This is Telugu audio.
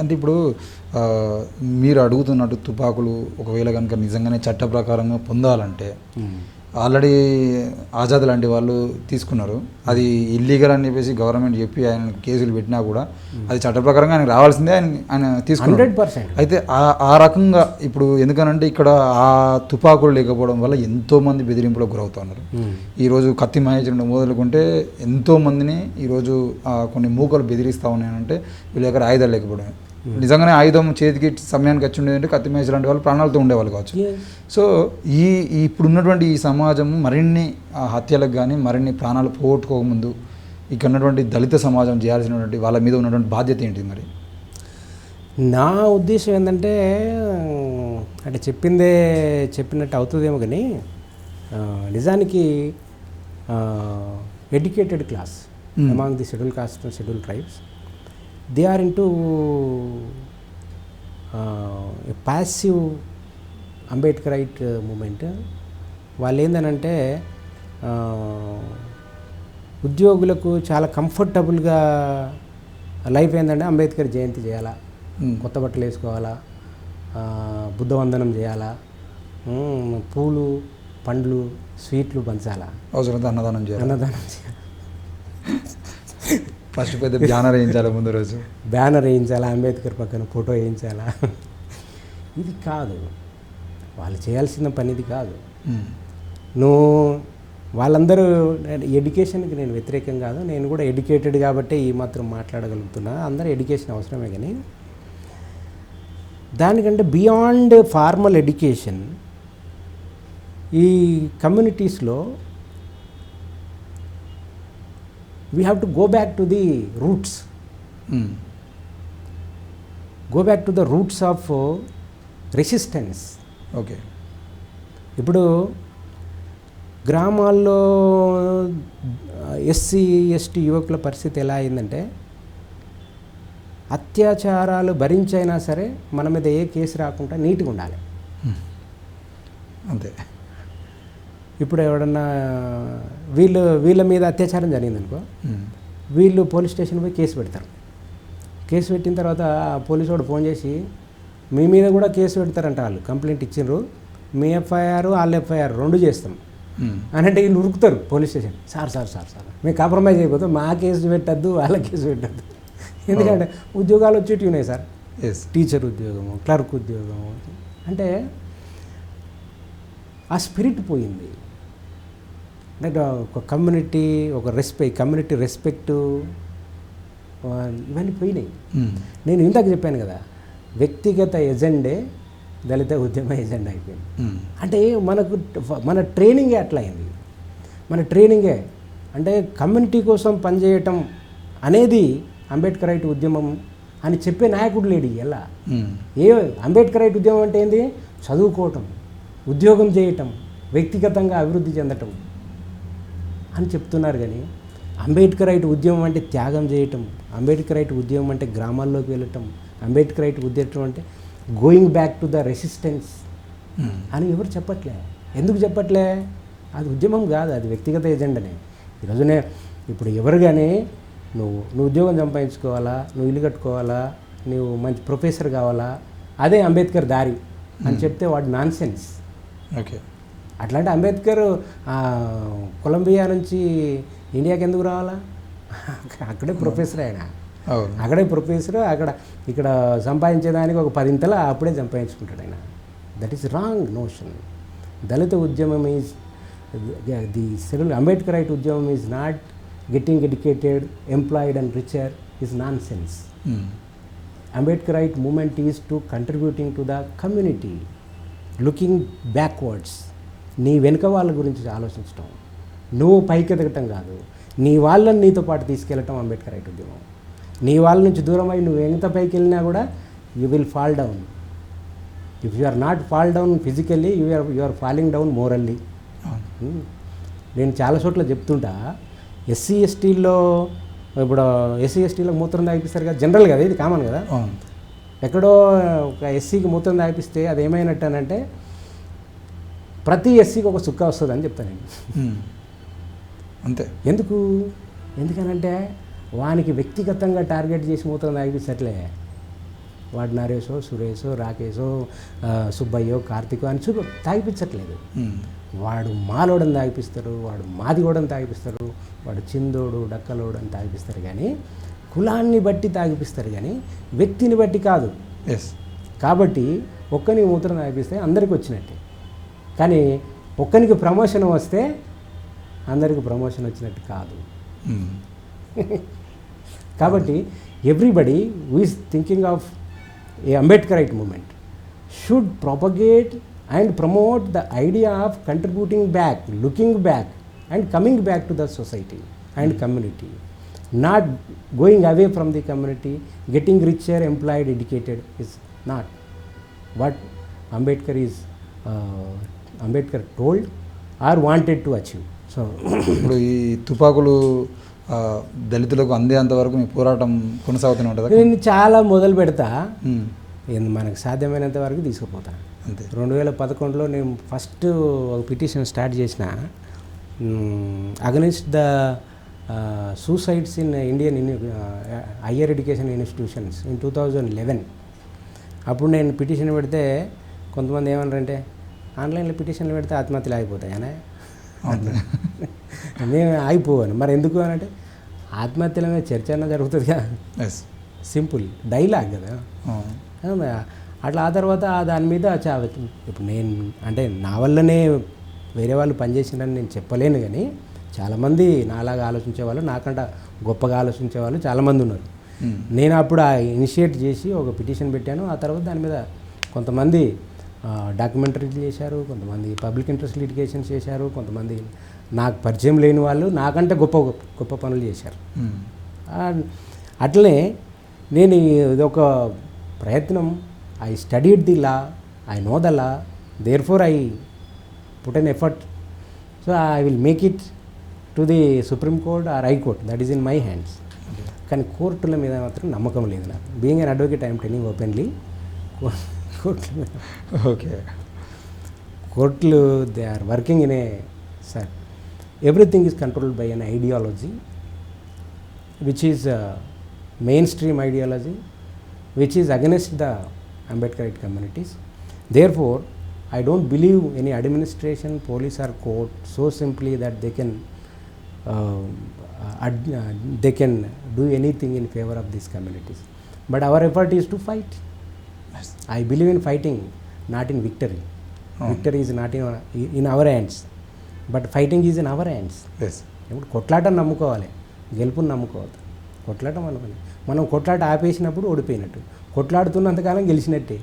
అంటే ఇప్పుడు మీరు అడుగుతున్నట్టు తుపాకులు ఒకవేళ కనుక నిజంగానే చట్ట ప్రకారంగా పొందాలంటే ఆల్రెడీ ఆజాద్ లాంటి వాళ్ళు తీసుకున్నారు, అది ఇల్లీగల్ అని చెప్పేసి గవర్నమెంట్ చెప్పి ఆయన కేసులు పెట్టినా కూడా అది చట్ట ప్రకారంగా ఆయనకు రావాల్సిందే, ఆయన తీసుకున్నారు 100%. అయితే ఆ రకంగా ఇప్పుడు ఎందుకనంటే ఇక్కడ ఆ తుపాకులు లేకపోవడం వల్ల ఎంతోమంది బెదిరింపులకు గురవుతున్నారు. ఈరోజు కత్తి మహేశ్వరుడు మొదలుకుంటే ఎంతోమందిని ఈరోజు కొన్ని మూకలు బెదిరిస్తూ ఉన్నాయంటే వీళ్ళ దగ్గర ఆయుధాలు లేకపోవడమే. నిజంగానే ఆయుధం చేతికి సమయానికి వచ్చి ఉండేదంటే కత్తి మహేష్ లాంటి వాళ్ళు ప్రాణాలతో ఉండేవాళ్ళు కావచ్చు. సో ఇప్పుడున్నటువంటి ఈ సమాజం మరిన్ని హత్యలకు కానీ మరిన్ని ప్రాణాలు పోగొట్టుకోకముందు ఇక్కడ ఉన్నటువంటి దళిత సమాజం చేయాల్సినటువంటి వాళ్ళ మీద ఉన్నటువంటి బాధ్యత ఏంటి మరి? నా ఉద్దేశం ఏంటంటే అంటే చెప్పినట్టు అవుతుందేమో కానీ నిజానికి educated class among the schedule caste and schedule tribes, they are into a passive Ambedkarite movement. వాళ్ళు ఏందనంటే ఉద్యోగులకు చాలా కంఫర్టబుల్గా లైఫ్ ఏంటంటే అంబేద్కర్ జయంతి చేయాలా, కొత్త బట్టలు వేసుకోవాలా, బుద్ధవందనం చేయాలా, పూలు పండ్లు స్వీట్లు పంచాలా, అవసరం అన్నదానం చేయాలి. ఫస్ట్ పెద్ద బ్యానర్ వేయించాలా, ముందు రోజు బ్యానర్ వేయించాలా, అంబేద్కర్ పక్కన ఫోటో వేయించాలా. ఇది కాదు వాళ్ళు చేయాల్సిన పని, ఇది కాదు. నువ్వు వాళ్ళందరూ ఎడ్యుకేషన్కి నేను వ్యతిరేకం కాదు, నేను కూడా ఎడ్యుకేటెడ్ కాబట్టి ఈ మాత్రం మాట్లాడగలుగుతున్నా. అందరూ ఎడ్యుకేషన్ అవసరమే, కానీ దానికంటే బియాండ్ ఫార్మల్ ఎడ్యుకేషన్ ఈ కమ్యూనిటీస్లో we have to go back to the roots. Go back to the roots of resistance. Okay. ఇప్పుడు గ్రామాల్లో ఎస్సీ ఎస్టీ యువకుల పరిస్థితి ఎలా అయిందంటే అత్యాచారాలు భరించైనా సరే మన మీద ఏ కేసు రాకుండా నీట్గా ఉండాలి, అంతే. ఇప్పుడు ఎవడన్నా వీళ్ళ మీద అత్యాచారం జరిగిందనుకో, వీళ్ళు పోలీస్ స్టేషన్ పోయి కేసు పెడతారు. కేసు పెట్టిన తర్వాత పోలీసు వాడు ఫోన్ చేసి మీ మీద కూడా కేసు పెడతారంట, వాళ్ళు కంప్లైంట్ ఇచ్చిండ్రు, మీ ఎఫ్ఐఆర్ వాళ్ళ ఎఫ్ఐఆర్ రెండు చేస్తాం అని అంటే వీళ్ళు ఉరుకుతారు పోలీస్ స్టేషన్. సార్ మేము కాంప్రమైజ్ అయిపోతాం, మా కేసు పెట్టద్దు వాళ్ళ కేసు పెట్టద్దు. ఎందుకంటే ఉద్యోగాలు వచ్చేటివి ఉన్నాయి సార్, టీచర్ ఉద్యోగము, క్లర్క్ ఉద్యోగము. అంటే ఆ స్పిరిట్ పోయింది. అంటే ఒక కమ్యూనిటీ, ఒక కమ్యూనిటీ రెస్పెక్టు ఇవన్నీ పోయినాయి. నేను ఇందాక చెప్పాను కదా, వ్యక్తిగత ఎజెండే దళిత ఉద్యమ ఎజెండా అయిపోయింది. అంటే మన ట్రైనింగే అట్లా అయింది. మన ట్రైనింగే అంటే కమ్యూనిటీ కోసం పనిచేయటం అనేది అంబేద్కరైట్ ఉద్యమం అని చెప్పే నాయకుడు లేడు. ఎలా అంబేద్కరైట్ ఉద్యమం అంటే ఏంది? చదువుకోవటం, ఉద్యోగం చేయటం, వ్యక్తిగతంగా అభివృద్ధి చెందటం అని చెప్తున్నారు. కానీ అంబేద్కరైట్ ఉద్యమం అంటే త్యాగం చేయటం, అంబేద్కరైట్ ఉద్యమం అంటే గ్రామాల్లోకి వెళ్ళటం, అంబేద్కరైట్ ఉద్యమం అంటే going back to the resistance అని ఎవరు చెప్పట్లే. ఎందుకు చెప్పట్లే? అది ఉద్యమం కాదు, అది వ్యక్తిగత ఎజెండానే. ఈరోజునే ఇప్పుడు ఎవరు కానీ నువ్వు ఉద్యోగం సంపాదించుకోవాలా, నువ్వు ఇల్లు కట్టుకోవాలా, నువ్వు మంచి ప్రొఫెసర్ కావాలా, అదే అంబేద్కర్ దారి అని చెప్తే వాడు నాన్ సెన్స్. ఓకే. అట్లాంటి అంబేద్కర్ కొలంబియా నుంచి ఇండియాకి ఎందుకు రావాలా? అక్కడే ప్రొఫెసర్ ఆయన, అక్కడే ప్రొఫెసర్, ఇక్కడ సంపాదించేదానికి ఒక 10 ఇంతలా అప్పుడే సంపాదించుకుంటాడు ఆయన. That is wrong notion. దళిత ఉద్యమం ఈజ్ ది షెడ్యూల్ అంబేద్కరైట్ ఉద్యమం is not getting educated, employed and richer is non sense. Ambedkarite movement is to contributing to the community, looking backwards. నీ వెనుక వాళ్ళ గురించి ఆలోచించటం, నువ్వు పైకి ఎదగటం కాదు, నీ వాళ్ళని నీతో పాటు తీసుకెళ్ళటం అంబేద్కరైట్ ఉద్యమం. నీ వాళ్ళ నుంచి దూరం అయి నువ్వు ఎంత పైకి వెళ్ళినా కూడా you will fall down. If you are not fall down physically, you are falling down morally. నేను చాలా చోట్ల చెప్తుంటా, ఎస్సీ ఎస్టీల్లో ఇప్పుడు ఎస్సీ ఎస్టీలకు మూత్రం తాగిపిస్తారు కదా, జనరల్ కదా, ఇది కామన్ కదా. ఎక్కడో ఒక ఎస్సీకి మూత్రం తాగిపిస్తే అది ఏమైనట్టు అని అంటే ప్రతి ఎస్సీకి ఒక సుక్క వస్తుంది అని చెప్తాను నేను. అంతే. ఎందుకనంటే వానికి వ్యక్తిగతంగా టార్గెట్ చేసి మూత్రం తాగిపించట్లే, వాడు నరేషో సురేషో రాకేషో సుబ్బయ్యో కార్తికో అని తాగిపించట్లేదు. వాడు మాలోడని తాగిపిస్తారు, వాడు మాదిగోడని తాగిపిస్తారు, వాడు చిందోడు డక్కలోడు అని తాగిపిస్తారు, కానీ కులాన్ని బట్టి తాగిపిస్తారు, కానీ వ్యక్తిని బట్టి కాదు. కాబట్టి ఒక్కని మూత్రం తాగిపిస్తే అందరికి వచ్చినట్టే, కానీ ఒక్కనికి ప్రమోషన్ వస్తే అందరికి ప్రమోషన్ వచ్చినట్టు కాదు. కాబట్టి everybody who is thinking of a Ambedkarite movement should propagate and promote the idea of contributing back, looking back and coming back to the society and community, not going away from the community, getting richer, employed, educated is not what Ambedkar told or wanted to achieve. So ఇప్పుడు ఈ తుపాకులు దళితులకు అందేంత వరకు మీ పోరాటం కొనసాగుతూనే ఉంటుంది. నేను చాలా మొదలు పెడతా, మనకు సాధ్యమైనంత వరకు తీసుకుపోతా. అంతే. 2011లో నేను ఫస్ట్ ఒక పిటిషన్ స్టార్ట్ చేసిన against the suicides in Indian higher education institutions in 2011. అప్పుడు నేను పిటిషన్ పెడితే కొంతమంది ఏమన్నారంటే, ఆన్లైన్లో పిటిషన్లు పెడితే ఆత్మహత్యలు అయిపోతాయనే. నేను అయిపోయాను. మరి ఎందుకు అని అంటే, ఆత్మహత్యల మీద చర్చ అన్న జరుగుతుంది కదా, సింపుల్ డైలాగ్ కదా. అట్లా ఆ తర్వాత దాని మీద ఇప్పుడు నేను అంటే నా వల్లనే వేరే వాళ్ళు పనిచేసినని నేను చెప్పలేను, కానీ చాలామంది నాలాగా ఆలోచించే వాళ్ళు, నాకంటే గొప్పగా ఆలోచించే వాళ్ళు చాలామంది ఉన్నారు. నేను అప్పుడు ఇనిషియేట్ చేసి ఒక పిటిషన్ పెట్టాను. ఆ తర్వాత దాని మీద కొంతమంది డాక్యుమెంటరీలు చేశారు, కొంతమంది పబ్లిక్ ఇంట్రెస్ట్ లిటిగేషన్స్ చేశారు, కొంతమంది నాకు పరిచయం లేని వాళ్ళు నాకంటే గొప్ప గొప్ప పనులు చేశారు. అట్లనే నేను ఇదొక ప్రయత్నం. I studied the law, I know the law, therefore I put an effort. So I will make it to the Supreme Court or High Court, that is in my hands. కానీ కోర్టుల మీద మాత్రం నమ్మకం లేదు నాకు. Being an advocate I'm telling openly, కోర్టుల మీద ఓకే, కోర్టులు they are working in a sir everything is controlled by an ideology which is mainstream ideology which is against the Ambedkarite communities. Therefore, I don't believe any administration, police or court so simply that they can do anything in favor of these communities. But our effort is to fight. I believe in fighting, not in victory. Victory is not in our hands, but fighting is in our hands. ఇప్పుడు కొట్లాట నమ్ముకోవాలి, గెలుపుని నమ్ముకోవద్దు. కొట్లాట మనం కొట్లాట ఆపేసినప్పుడు ఓడిపోయినట్టు, కొట్లాడుతున్నంతకాలం గెలిచినట్టే.